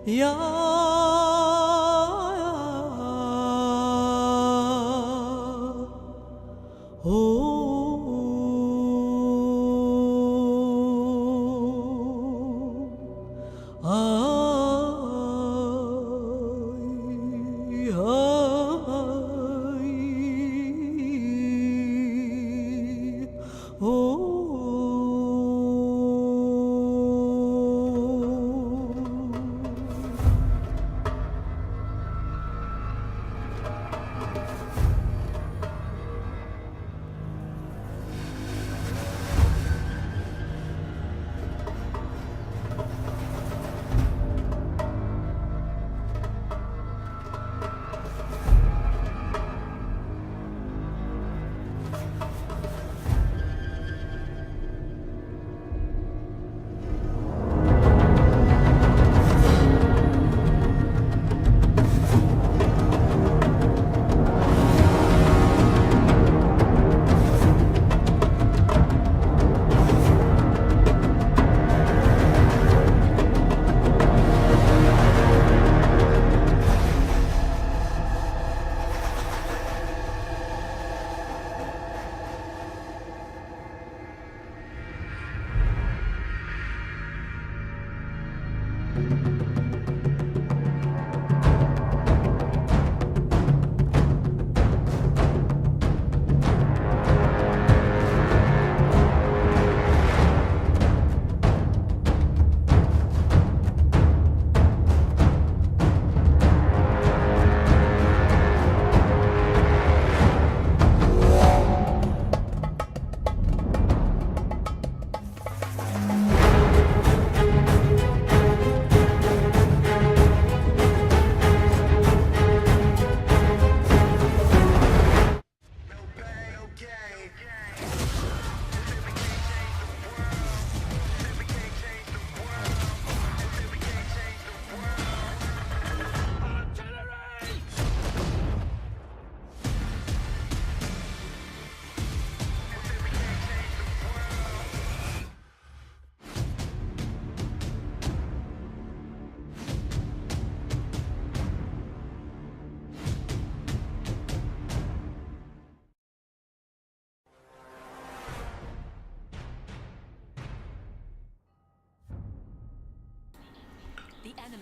Ya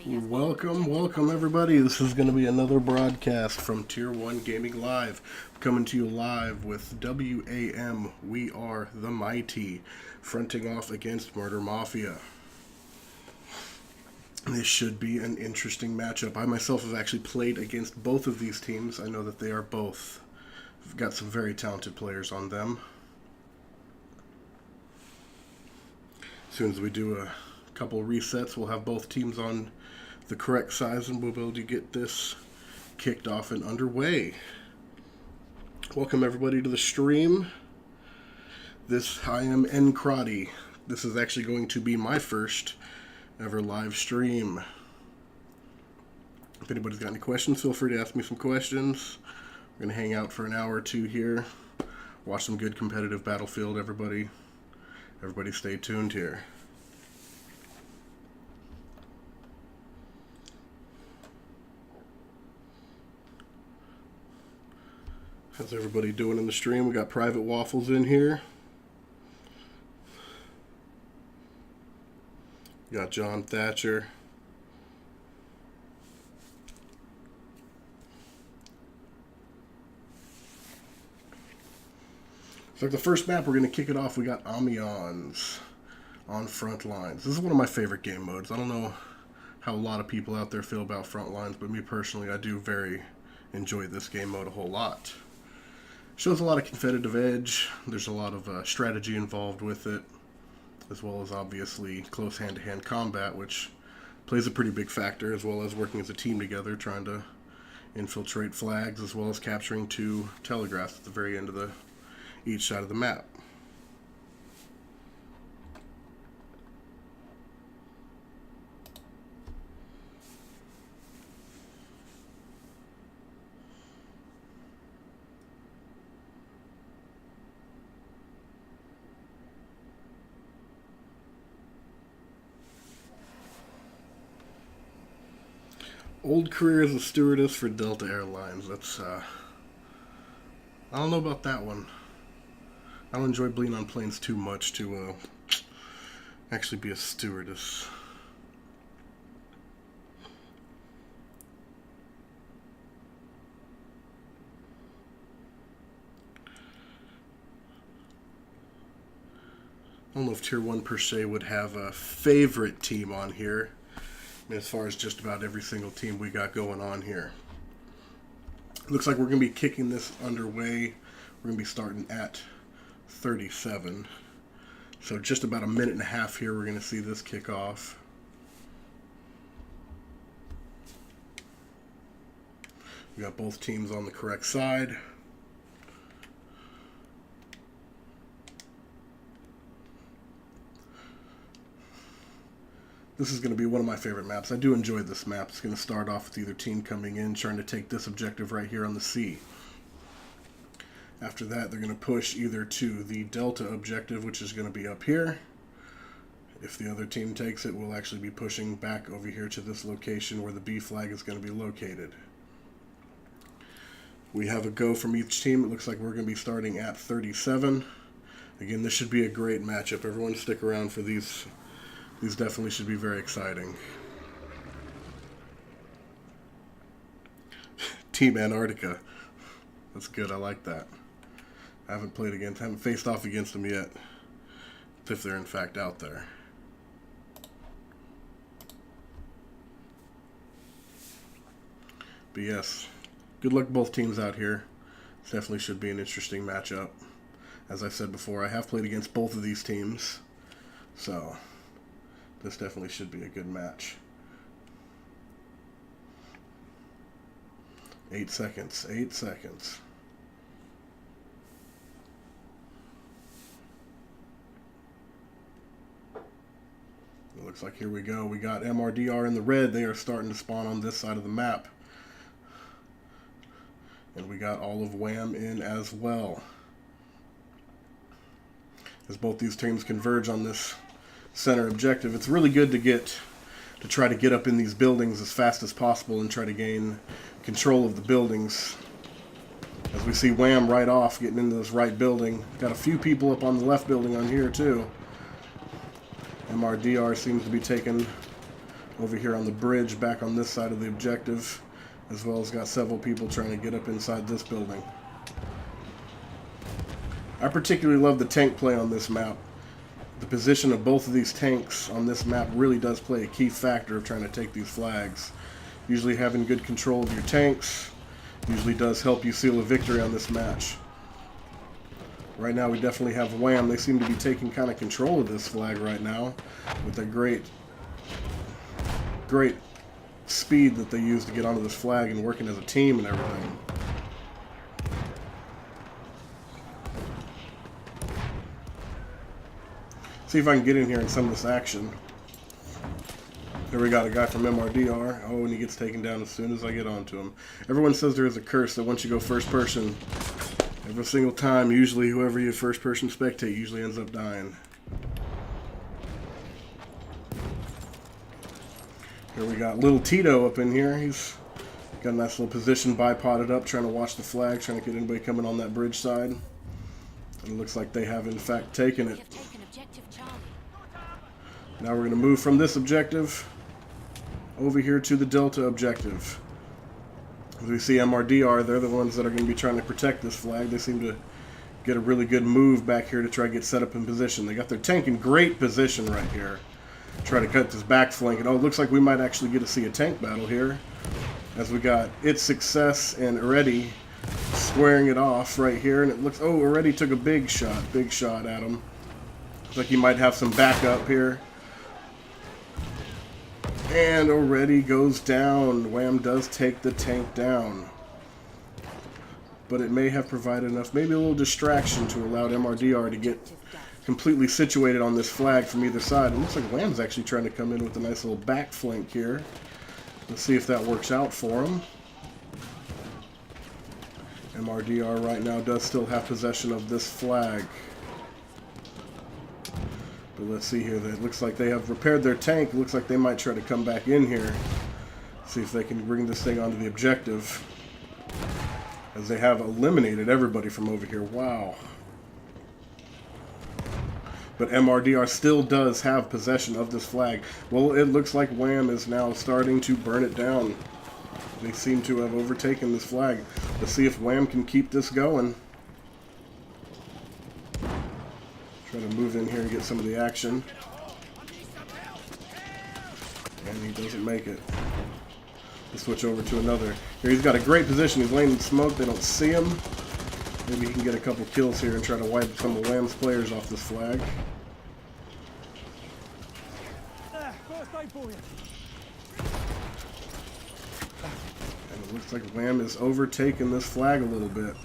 Welcome everybody. This is going to be another broadcast from Tier 1 Gaming Live. Coming to you live with WAM, We Are the Mighty, fronting off against Murder Mafia. This should be an interesting matchup. I myself have actually played against both of these teams. I know that they are both. We've got some very talented players on them. As soon as we do a couple resets, we'll have both teams on the correct size and we'll be able to get this kicked off and underway. Welcome everybody to the stream. I am Crotty. This is actually going to be my first ever live stream. If anybody's got any questions, feel free to ask me some questions. We're going to hang out for an hour or two here, watch some good competitive Battlefield. Everybody stay tuned here. How's everybody doing in the stream? We got Private Waffles in here. We got John Thatcher. So the first map, we're going to kick it off. We got Amiens on Frontlines. This is one of my favorite game modes. I don't know how a lot of people out there feel about Frontlines, but me personally, I do very enjoy this game mode a whole lot. Shows a lot of competitive edge. There's a lot of strategy involved with it, as well as obviously close hand-to-hand combat, which plays a pretty big factor, as well as working as a team together, trying to infiltrate flags, as well as capturing two telegraphs at the very end of each side of the map. Old career as a stewardess for Delta Airlines. That's, I don't know about that one. I don't enjoy being on planes too much to actually be a stewardess. I don't know if Tier 1 per se would have a favorite team on here. I mean, as far as just about every single team we got going on here. Looks like we're going to be kicking this underway. We're going to be starting at 37. So just about a minute and a half here, we're going to see this kick off. We got both teams on the correct side. This is going to be one of my favorite maps. I do enjoy this map. It's going to start off with either team coming in, trying to take this objective right here on the C. After that, they're going to push either to the Delta objective, which is going to be up here. If the other team takes it, we'll actually be pushing back over here to this location where the B flag is going to be located. We have a go from each team. It looks like we're going to be starting at 37. Again, this should be a great matchup. Everyone stick around for these. These definitely should be very exciting. Team Antarctica. That's good. I like that. I haven't faced off against them yet. If they're in fact out there. But yes, good luck both teams out here. This definitely should be an interesting matchup. As I said before, I have played against both of these teams. So this definitely should be a good match. 8 seconds. 8 seconds. It looks like here we go. We got MRDR in the red. They are starting to spawn on this side of the map. And we got all of WAM in as well. As both these teams converge on this center objective, it's really good to try to get up in these buildings as fast as possible and try to gain control of the buildings. As we see WAM right off getting into this right building. Got a few people up on the left building on here too. MRDR seems to be taken over here on the bridge back on this side of the objective, as well as got several people trying to get up inside this building. I particularly love the tank play on this map. The position of both of these tanks on this map really does play a key factor of trying to take these flags. Usually having good control of your tanks usually does help you seal a victory on this match. Right now we definitely have WAM. They seem to be taking kind of control of this flag right now with a great speed that they use to get onto this flag and working as a team and everything. See if I can get in here in some of this action. Here we got a guy from MRDR. Oh, and he gets taken down as soon as I get onto him. Everyone says there is a curse that once you go first person, every single time, usually whoever you first person spectate usually ends up dying. Here we got little Tito up in here. He's got a nice little position, bipoded up, trying to watch the flag, trying to get anybody coming on that bridge side. And it looks like they have in fact taken it. Now we're going to move from this objective over here to the Delta objective. As we see MRDR, they're the ones that are going to be trying to protect this flag. They seem to get a really good move back here to try to get set up in position. They got their tank in great position right here. Try to cut this back flank. And oh, it looks like we might actually get to see a tank battle here. As we got It's Success and Already squaring it off right here. And it looks, oh, Already took a big shot at him. Looks like he might have some backup here. And Already goes down. WAM does take the tank down. But it may have provided enough, maybe a little distraction to allow MRDR to get completely situated on this flag from either side. It looks like WAM's actually trying to come in with a nice little back flank here. Let's see if that works out for him. MRDR right now does still have possession of this flag. But let's see here. It looks like they have repaired their tank. It looks like they might try to come back in here. See if they can bring this thing onto the objective, as they have eliminated everybody from over here. Wow. But MRDR still does have possession of this flag. Well, it looks like WAM is now starting to burn it down. They seem to have overtaken this flag. Let's see if WAM can keep this going. Try to move in here and get some of the action. And he doesn't make it. Let's switch over to another. Here he's got a great position. He's laying in smoke. They don't see him. Maybe he can get a couple kills here and try to wipe some of WAM's players off this flag. And it looks like WAM is overtaking this flag a little bit.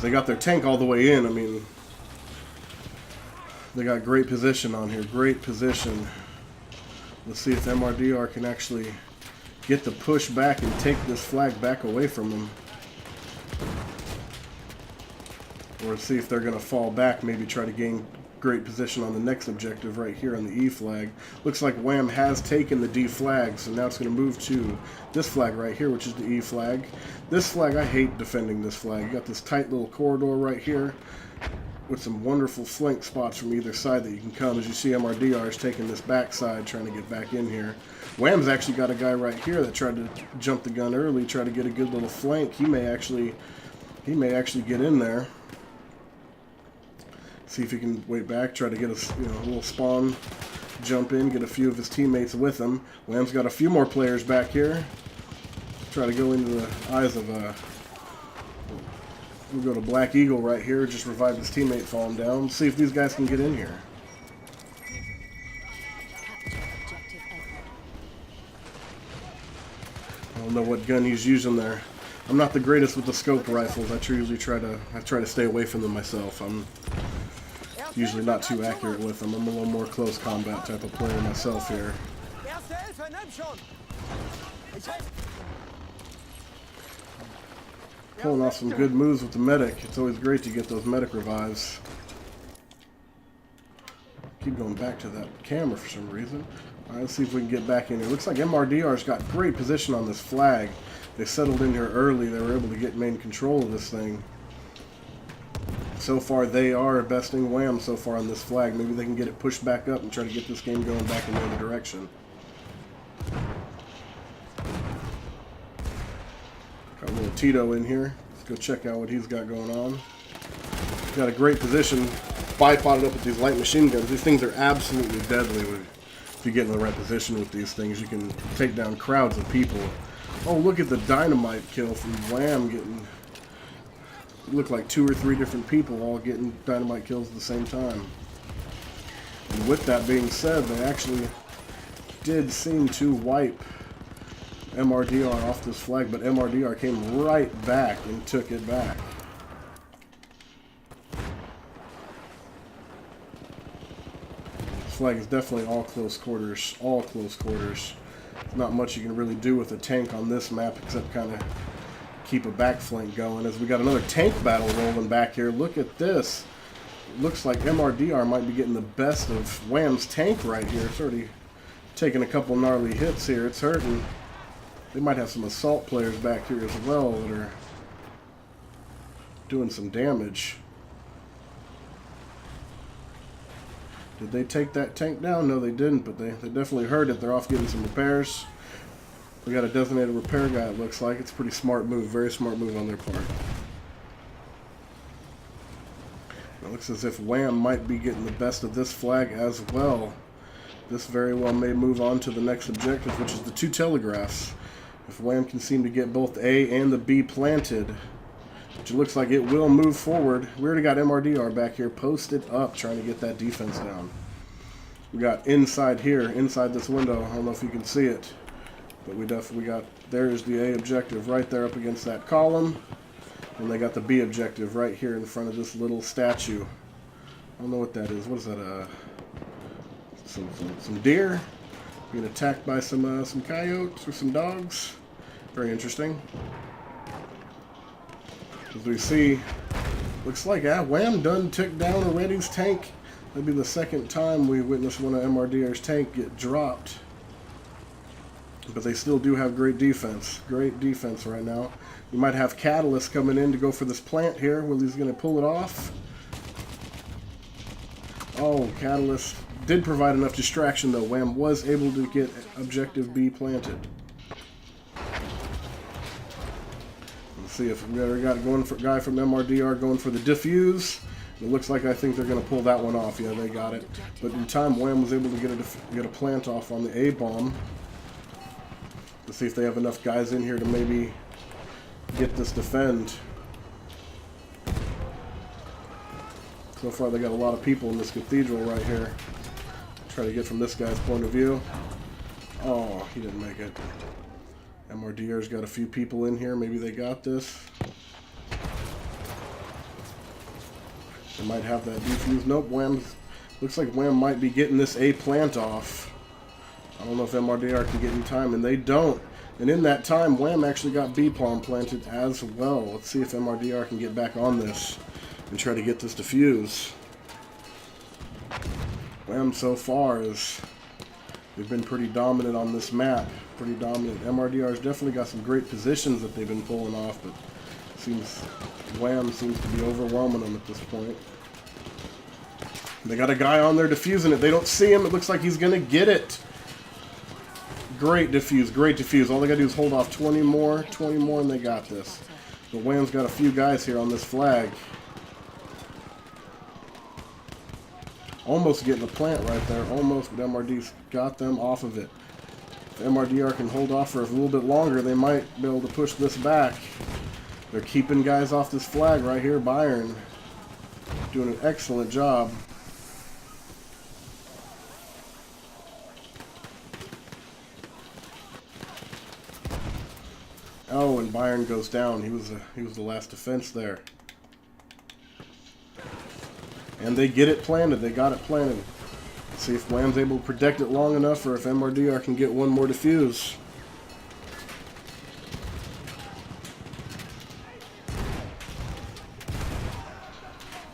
They got their tank all the way in. I mean, they got great position on here. Great position. Let's see if MRDR can actually get the push back and take this flag back away from them. Or see if they're going to fall back, maybe try to gain great position on the next objective right here on the E flag. Looks like WAM has taken the D flag, so now it's going to move to this flag right here, which is the E flag. This flag, I hate defending this flag. You got this tight little corridor right here with some wonderful flank spots from either side that you can come. As you see, MRDR is taking this backside, trying to get back in here. WAM's actually got a guy right here that tried to jump the gun early, try to get a good little flank. He may actually get in there. See if he can wait back, try to get a little spawn, jump in, get a few of his teammates with him. WAM's got a few more players back here. Try to go into the eyes of we'll go to Black Eagle right here, just revive his teammate falling down. See if these guys can get in here. I don't know what gun he's using there. I'm not the greatest with the scope rifles. I usually try to stay away from them myself. I'm usually not too accurate with them. I'm a little more close combat type of player myself here. Pulling off some good moves with the medic. It's always great to get those medic revives. Keep going back to that camera for some reason. Alright, let's see if we can get back in here. Looks like MRDR's got great position on this flag. They settled in here early. They were able to get main control of this thing. So far, they are besting WAM so far on this flag. Maybe they can get it pushed back up and try to get this game going back in the other direction. Got a little Tito in here. Let's go check out what he's got going on. He's got a great position. Bipoded up with these light machine guns. These things are absolutely deadly. If you get in the right position with these things, you can take down crowds of people. Oh, look at the dynamite kill from WAM getting... It looked like 2 or 3 different people all getting dynamite kills at the same time. And with that being said, they actually did seem to wipe MRDR off this flag, but MRDR came right back and took it back. This flag is definitely all close quarters. All close quarters. Not much you can really do with a tank on this map except kind of keep a back flank going. As we got another tank battle rolling back here. Look at this. It looks like MRDR might be getting the best of WAM's tank right here. It's already taking a couple gnarly hits here. It's hurting. They might have some assault players back here as well that are doing some damage. Did they take that tank down? No, they didn't, but they definitely heard it. They're off getting some repairs. We got a designated repair guy, it looks like. It's a pretty smart move, very smart move on their part. It looks as if WAM might be getting the best of this flag as well. This very well may move on to the next objective, which is the 2 telegraphs. If WAM can seem to get both the A and the B planted, which it looks like it will move forward. We already got MRDR back here posted up, trying to get that defense down. We got inside here, inside this window. I don't know if you can see it. But we definitely got, there's the A objective right there up against that column. And they got the B objective right here in front of this little statue. I don't know what that is. What is that? Some deer being attacked by some coyotes or some dogs. Very interesting. As we see, looks like WAM done took down already's tank. That'd be the second time we witnessed one of MRDR's tank get dropped. But they still do have great defense. Great defense right now. We might have Catalyst coming in to go for this plant here. Well, he's going to pull it off. Oh, Catalyst did provide enough distraction, though. WAM was able to get Objective B planted. Let's see if we got going for guy from MRDR going for the defuse. It looks like I think they're going to pull that one off. Yeah, they got it. But in time, WAM was able to get a plant off on the A-bomb. Let's see if they have enough guys in here to maybe get this defend. So far, they got a lot of people in this cathedral right here. Try to get from this guy's point of view. Oh, he didn't make it. MRDR's got a few people in here. Maybe they got this. They might have that defuse. Nope, WAM. Looks like WAM might be getting this A plant off. I don't know if MRDR can get in time, and they don't. And in that time, WAM actually got B-Palm planted as well. Let's see if MRDR can get back on this and try to get this defuse. WAM so far they've been pretty dominant on this map. Pretty dominant. MRDR's definitely got some great positions that they've been pulling off, but WAM seems to be overwhelming them at this point. They got a guy on there defusing it. They don't see him. It looks like he's going to get it. Great defuse, great defuse. All they got to do is hold off 20 more, and they got this. But WAM's got a few guys here on this flag. Almost getting a plant right there. Almost, but MRD's got them off of it. If MRDR can hold off for a little bit longer, they might be able to push this back. They're keeping guys off this flag right here. Byron doing an excellent job. Oh, and Byron goes down. He was the last defense there. And they get it planted. They got it planted. Let's see if WAM's able to protect it long enough, or if MRDR can get one more defuse.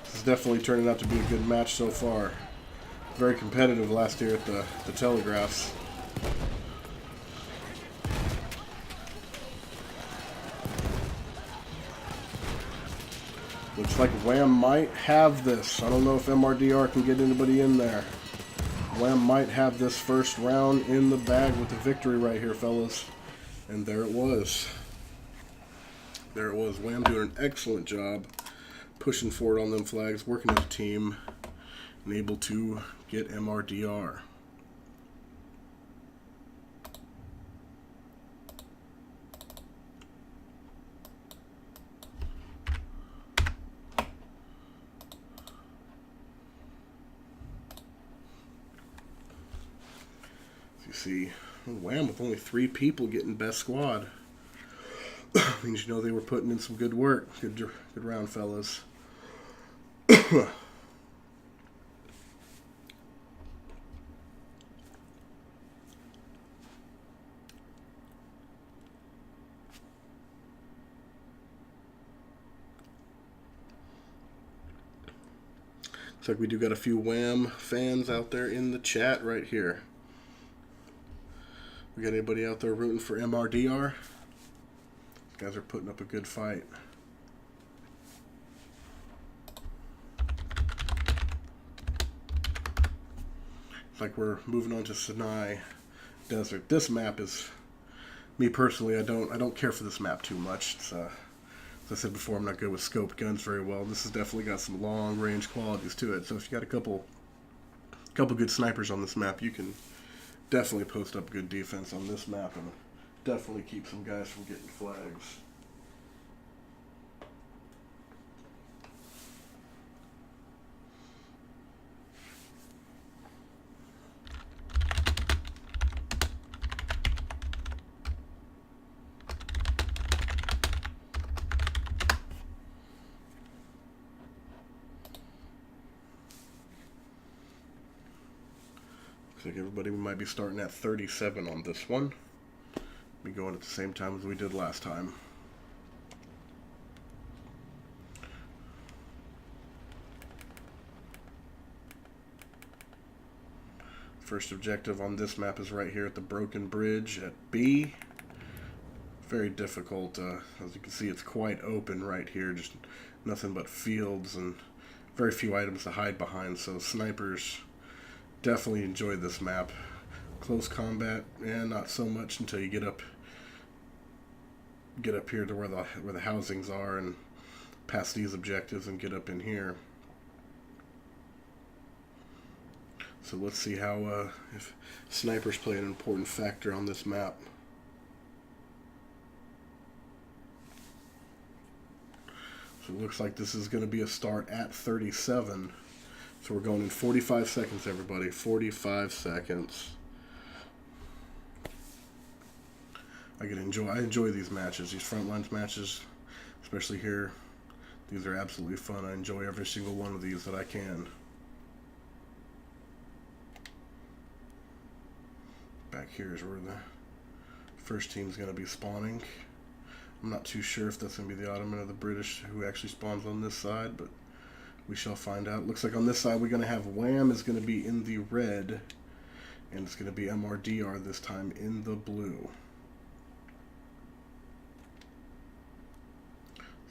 This is definitely turning out to be a good match so far. Very competitive last year at the Telegraphs. Looks like WAM might have this. I don't know if MRDR can get anybody in there. WAM might have this first round in the bag with the victory right here, fellas. And there it was. There it was. WAM doing an excellent job pushing forward on them flags, working as a team, and able to get MRDR. You see, WAM with only 3 people getting best squad. Means you know they were putting in some good work. Good round, fellas. Looks like we do got a few WAM fans out there in the chat right here. We got anybody out there rooting for MRDR? Guys are putting up a good fight. It's like we're moving on to Sinai Desert. This map is, me personally, I don't care for this map too much. It's, as I said before, I'm not good with scoped guns very well. This has definitely got some long range qualities to it. So if you got a couple good snipers on this map, you can definitely post up good defense on this map and definitely keep some guys from getting flags. Looks like everybody might be starting at 37 on this one. Be going at the same time as we did last time. First objective on this map is right here at the Broken Bridge at B. Very difficult. As you can see, it's quite open right here. Just nothing but fields and very few items to hide behind. So snipers definitely enjoy this map. Close combat, and not so much until you get up here to where the housings are and past these objectives and get up in here. So let's see how if snipers play an important factor on this map. So it looks like this is going to be a start at 37. So we're going in 45 seconds, everybody. 45 seconds. I enjoy these matches, these Frontlines matches, especially here. These are absolutely fun. I enjoy every single one of these that I can. Back here is where the first team's going to be spawning. I'm not too sure if that's going to be the Ottoman or the British who actually spawns on this side, but we shall find out. Looks like on this side we're going to have WAM is going to be in the red, and it's going to be MRDR this time in the blue.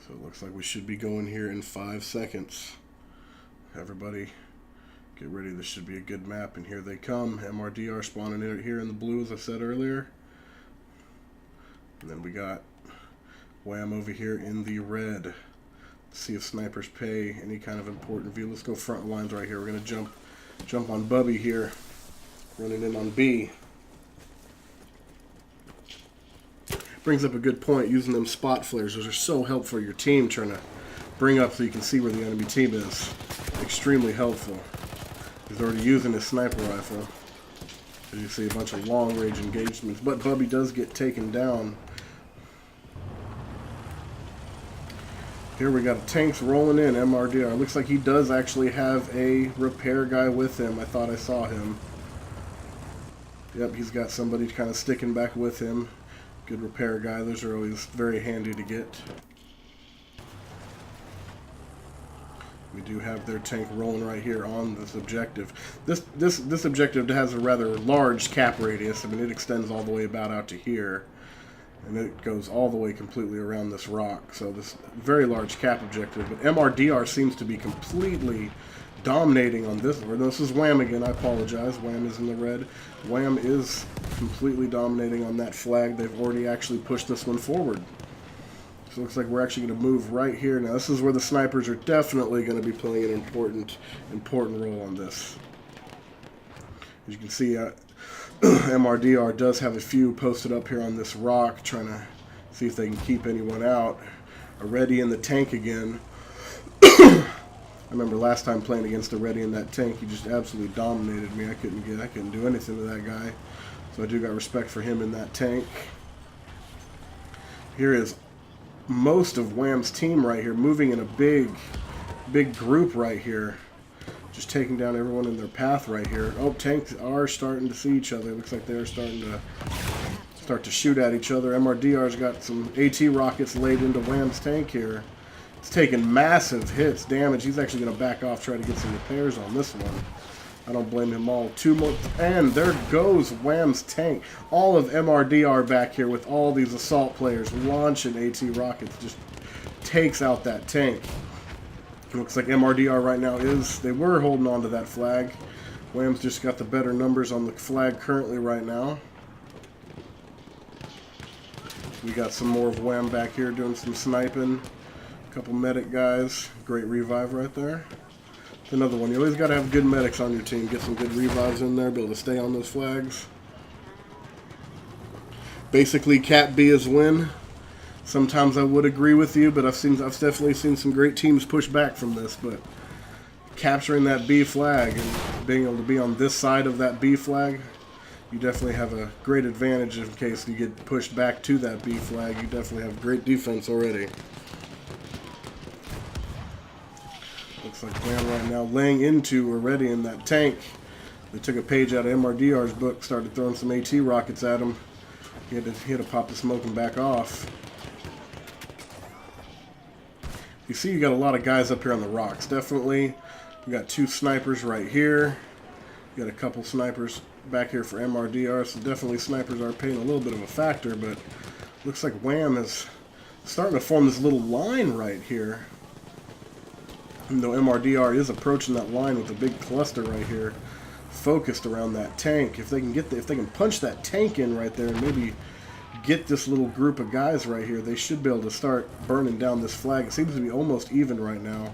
So it looks like we should be going here in 5 seconds. Everybody get ready. This should be a good map, and here they come. MRDR spawning in here in the blue, as I said earlier. And then we got WAM over here in the red. Let's see if snipers pay any kind of important view. Let's go front lines right here. We're going to jump on Bubby here, running in on B. Brings up a good point, using them spot flares. Those are so helpful for your team, trying to bring up so you can see where the enemy team is. Extremely helpful. He's already using his sniper rifle. As you see, a bunch of long-range engagements. But Bubby does get taken down. Here we got tanks rolling in, MRDR. Looks like he does actually have a repair guy with him. I thought I saw him. Yep, he's got somebody kind of sticking back with him. Good repair guy. Those are always very handy to get. We do have their tank rolling right here on this objective. This objective has a rather large cap radius. I mean, it extends all the way about out to here, and it goes all the way completely around this rock. So this very large cap objective. But MRDR seems to be completely dominating on this one. This is WAM again. I apologize. WAM is in the red. WAM is completely dominating on that flag. They've already actually pushed this one forward. So it looks like we're actually going to move right here. Now this is where the snipers are definitely going to be playing an important role on this. As you can see, MRDR does have a few posted up here on this rock, trying to see if they can keep anyone out. Already in the tank again. I remember last time playing against a Reddy in that tank, he just absolutely dominated me. I couldn't do anything to that guy. So I do got respect for him in that tank. Here is most of WAM's team right here, moving in a big group right here. Just taking down everyone in their path right here. Oh, tanks are starting to see each other. Looks like they're starting to shoot at each other. MRDR's got some AT rockets laid into WAM's tank here. It's taking massive hits, damage. He's actually going to back off, try to get some repairs on this one. I don't blame him all too much. And there goes WAM's tank. All of MRDR back here with all these assault players launching AT rockets. Just takes out that tank. It looks like MRDR right now they were holding on to that flag. WAM's just got the better numbers on the flag currently right now. We got some more of WAM back here doing some sniping. Couple medic guys. Great revive right there. Another one. You always got to have good medics on your team. Get some good revives in there. Be able to stay on those flags. Basically, Cat B is win. Sometimes I would agree with you, but I've definitely seen some great teams push back from this. But capturing that B flag and being able to be on this side of that B flag, you definitely have a great advantage in case you get pushed back to that B flag. You definitely have great defense already. Looks like WAM right now laying into already in that tank. They took a page out of MRDR's book, started throwing some AT rockets at him. He had to pop the smoke and back off. You see you got a lot of guys up here on the rocks. Definitely, we got two snipers right here. You got a couple snipers back here for MRDR, so definitely snipers are playing a little bit of a factor, but looks like WAM is starting to form this little line right here. Even though MRDR is approaching that line with a big cluster right here, focused around that tank. If they can if they can punch that tank in right there and maybe get this little group of guys right here, they should be able to start burning down this flag. It seems to be almost even right now.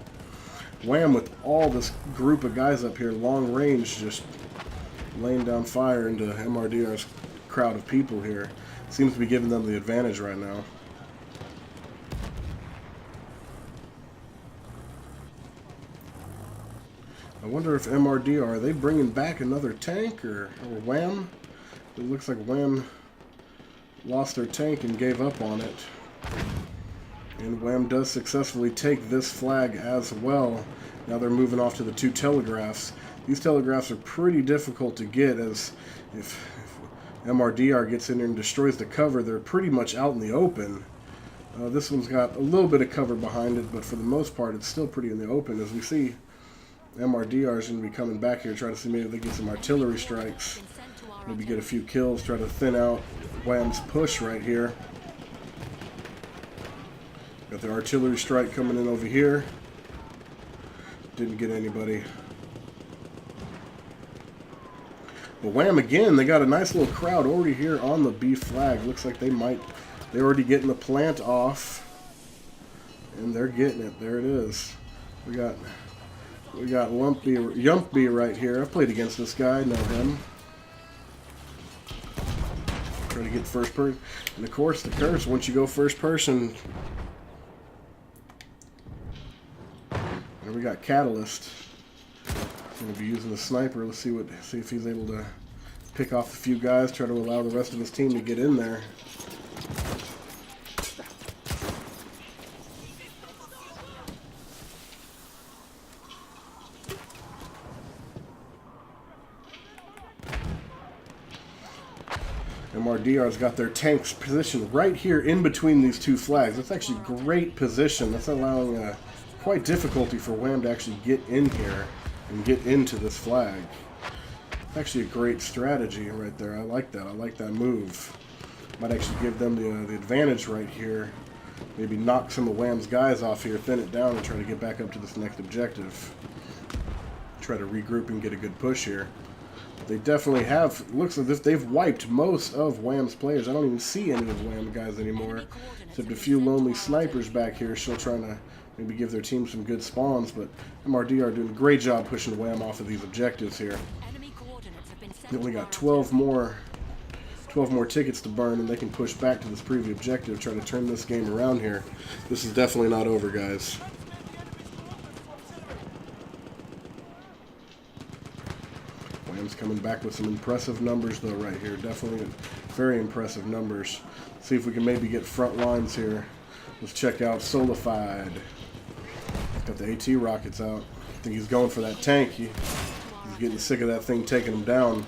WAM with all this group of guys up here, long range, just laying down fire into MRDR's crowd of people here. Seems to be giving them the advantage right now. I wonder if MRDR, are they bringing back another tank or WAM? It looks like WAM lost their tank and gave up on it. And WAM does successfully take this flag as well. Now they're moving off to the 2 telegraphs. These telegraphs are pretty difficult to get, as if MRDR gets in there and destroys the cover, they're pretty much out in the open. This one's got a little bit of cover behind it, but for the most part it's still pretty in the open. As we see, MRDR is going to be coming back here, trying to see maybe they get some artillery strikes, maybe get a few kills, try to thin out WAM's push right here. Got the artillery strike coming in over here. Didn't get anybody. But WAM again, they got a nice little crowd already here on the B flag. Looks like they're already getting the plant off. And they're getting it. There it is. We got Yumpy right here. I've played against this guy, know him. Try to get first person. And of course the curse, once you go first person. And we got Catalyst. Going to be using the sniper. Let's see if he's able to pick off a few guys, try to allow the rest of his team to get in there. MRDR's got their tanks positioned right here in between these 2 flags. That's actually great position. That's allowing quite difficulty for WAM to actually get in here and get into this flag. It's actually a great strategy right there. I like that. I like that move. Might actually give them the advantage right here. Maybe knock some of WAM's guys off here, thin it down, and try to get back up to this next objective. Try to regroup and get a good push here. They definitely have. Looks as if they've wiped most of WAM's players. I don't even see any of WAM guys anymore, except a few lonely snipers back here still trying to maybe give their team some good spawns. But MRDR doing a great job pushing WAM off of these objectives here. They only got 12 more tickets to burn, and they can push back to this previous objective, try to turn this game around here. This is definitely not over, guys. WAM's coming back with some impressive numbers, though, right here. Definitely very impressive numbers. Let's see if we can maybe get Frontlines here. Let's check out Solified. Got the AT rockets out. I think he's going for that tank. He's getting sick of that thing taking him down.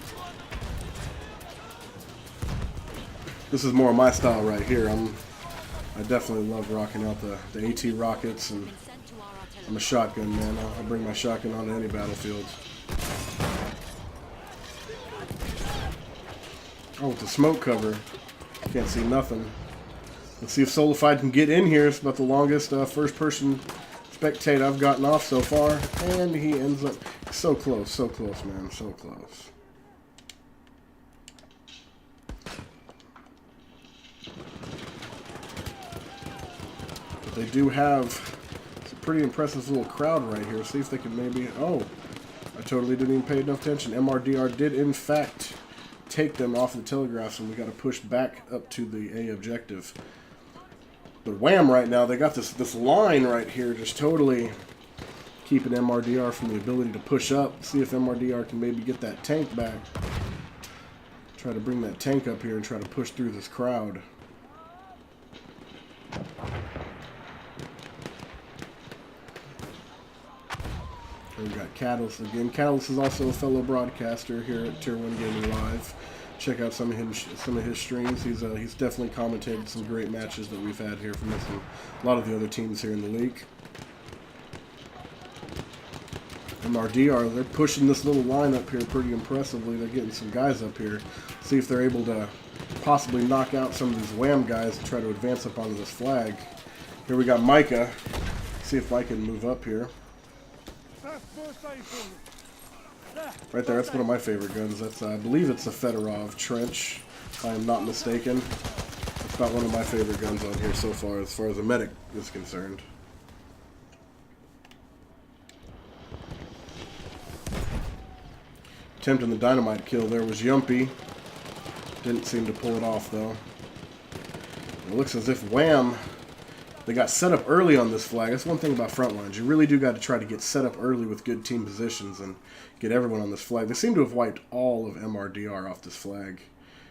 This is more my style right here. I definitely love rocking out the AT rockets, and I'm a shotgun man. I'll bring my shotgun onto any battlefield. Oh, with the smoke cover, can't see nothing. Let's see if Solified can get in here. It's about the longest first-person spectate I've gotten off so far, and he ends up so close, man, so close. But they do have a pretty impressive little crowd right here. See if they can maybe. Oh, I totally didn't even pay enough attention. MRDR did in fact take them off the telegraphs, and we got to push back up to the A objective. But WAM right now, they got this line right here just totally keeping MRDR from the ability to push up. See if MRDR can maybe get that tank back. Try to bring that tank up here and try to push through this crowd. We got Catalyst again. Catalyst is also a fellow broadcaster here at Tier 1 Gaming Live. Check out some of his streams. He's definitely commentated some great matches that we've had here from us and a lot of the other teams here in the league. MRDR, they're pushing this little line up here pretty impressively. They're getting some guys up here. See if they're able to possibly knock out some of these WAM guys and try to advance up onto this flag. Here we got Micah. See if Micah can move up here. Right there, that's one of my favorite guns. That's, I believe it's a Fedorov Trench, if I am not mistaken. It's about one of my favorite guns on here so far as a medic is concerned. Attempting the dynamite kill there was Yumpy. Didn't seem to pull it off though. It looks as if WAM, they got set up early on this flag. That's one thing about Frontlines. You really do got to try to get set up early with good team positions and get everyone on this flag. They seem to have wiped all of MRDR off this flag.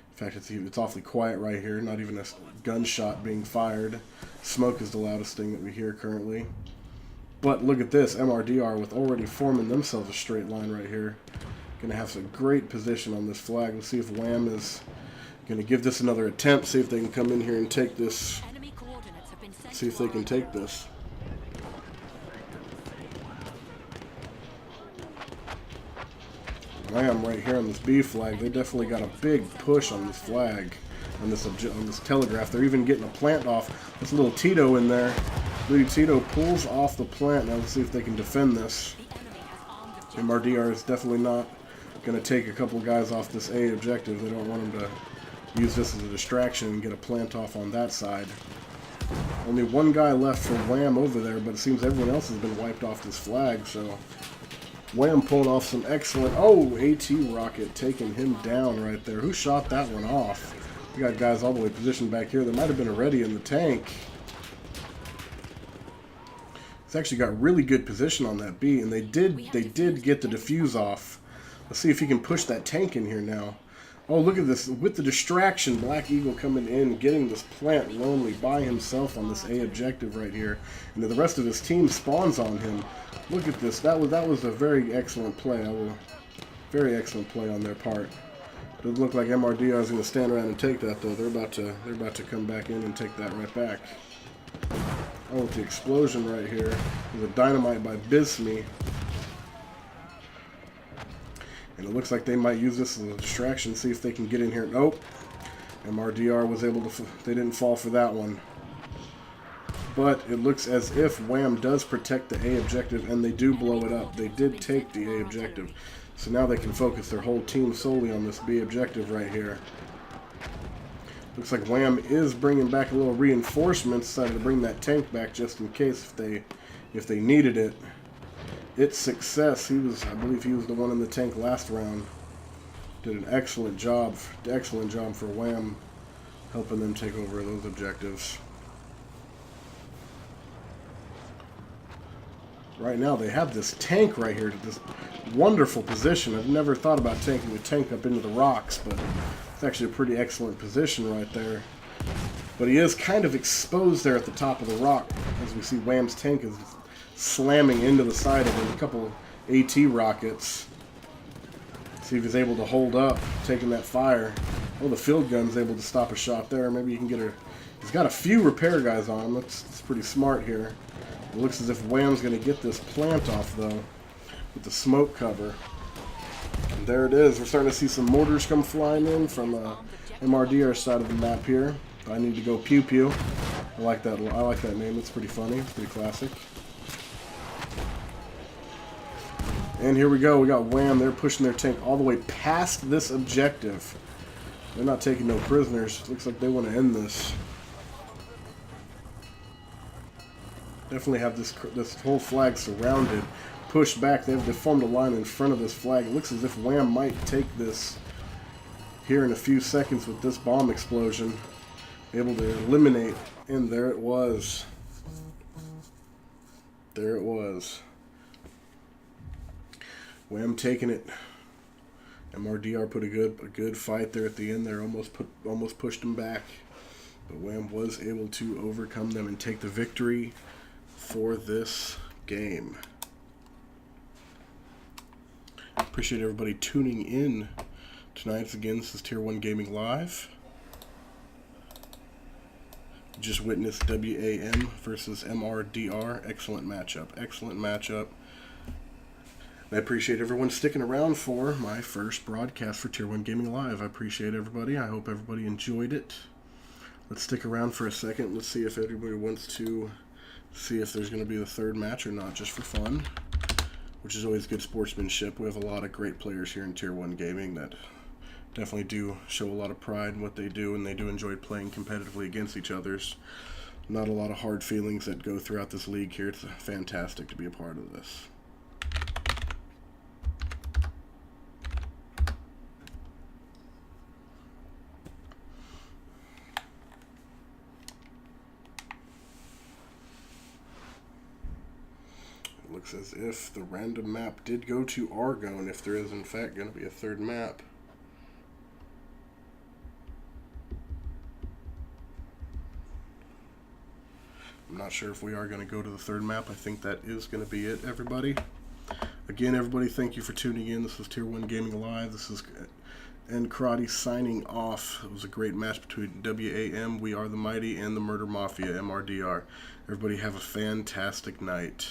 In fact, it's awfully quiet right here. Not even a gunshot being fired. Smoke is the loudest thing that we hear currently. But look at this. MRDR with already forming themselves a straight line right here. Going to have some great position on this flag. We'll see if WAM is going to give this another attempt. See if they can come in here and take this. See if they can take this. WAM right here on this B flag. They definitely got a big push on this flag, on this telegraph. They're even getting a plant off. There's a little Tito in there. Little Tito pulls off the plant. Now let's see if they can defend this. MRDR is definitely not going to take a couple guys off this A objective. They don't want them to use this as a distraction and get a plant off on that side. Only one guy left for WAM over there, but it seems everyone else has been wiped off this flag, so WAM pulling off some excellent... Oh, AT rocket taking him down right there. Who shot that one off? We got guys all the way positioned back here. There might have been a ready in the tank. It's actually got really good position on that B, and they did get the defuse off. Let's see if he can push that tank in here now. Oh, look at this. With the distraction, Black Eagle coming in, getting this plant lonely by himself on this A objective right here. And then the rest of his team spawns on him. Look at this. That was a very excellent play. Very excellent play on their part. Doesn't look like MRDR is going to stand around and take that, though. They're about to come back in and take that right back. Oh, with the explosion right here. There's a dynamite by Bisme. And it looks like they might use this as a distraction, see if they can get in here. Nope. MRDR was able to... They didn't fall for that one. But it looks as if WAM does protect the A objective, and they do blow it up. They did take the A objective. So now they can focus their whole team solely on this B objective right here. Looks like WAM is bringing back a little reinforcements. Decided to bring that tank back just in case if they needed it. It's success. I believe he was the one in the tank last round. Did an excellent job for WAM, helping them take over those objectives. Right now they have this tank right here, this wonderful position. I've never thought about taking the tank up into the rocks, but it's actually a pretty excellent position right there. But he is kind of exposed there at the top of the rock. As we see, WAM's tank is slamming into the side of it. A couple AT rockets. See if he's able to hold up, taking that fire. Oh, the field gun's able to stop a shot there. Maybe you can get He's got a few repair guys on him. That's pretty smart here. It looks as if WAM's going to get this plant off, though, with the smoke cover. And there it is. We're starting to see some mortars come flying in from MRDR side of the map here. I need to go pew pew. I like that name. It's pretty funny. It's pretty classic. And here we go. We got WAM. They're pushing their tank all the way past this objective. They're not taking no prisoners. Looks like they want to end this. Definitely have this whole flag surrounded. Pushed back. They've formed a line in front of this flag. It looks as if WAM might take this here in a few seconds with this bomb explosion. Able to eliminate. And there it was. There it was. WAM taking it. MRDR put a good fight there at the end there. Almost pushed them back. But WAM was able to overcome them and take the victory for this game. Appreciate everybody tuning in tonight. Again, this is Tier 1 Gaming Live. Just witnessed WAM versus MRDR. Excellent matchup. Excellent matchup. I appreciate everyone sticking around for my first broadcast for Tier 1 Gaming Live. I appreciate everybody. I hope everybody enjoyed it. Let's stick around for a second. Let's see if everybody wants to see if there's going to be the third match or not, just for fun, which is always good sportsmanship. We have a lot of great players here in Tier 1 Gaming that definitely do show a lot of pride in what they do, and they do enjoy playing competitively against each other's. Not a lot of hard feelings that go throughout this league here. It's fantastic to be a part of this. It looks as if the random map did go to Argonne, if there is in fact going to be a third map. I'm not sure if we are going to go to the third map. I think that is going to be it, everybody. Again, everybody, thank you for tuning in. This is Tier 1 Gaming Live. This is N Karate signing off. It was a great match between WAM, We Are the Mighty, and the Murder Mafia, MRDR. Everybody have a fantastic night.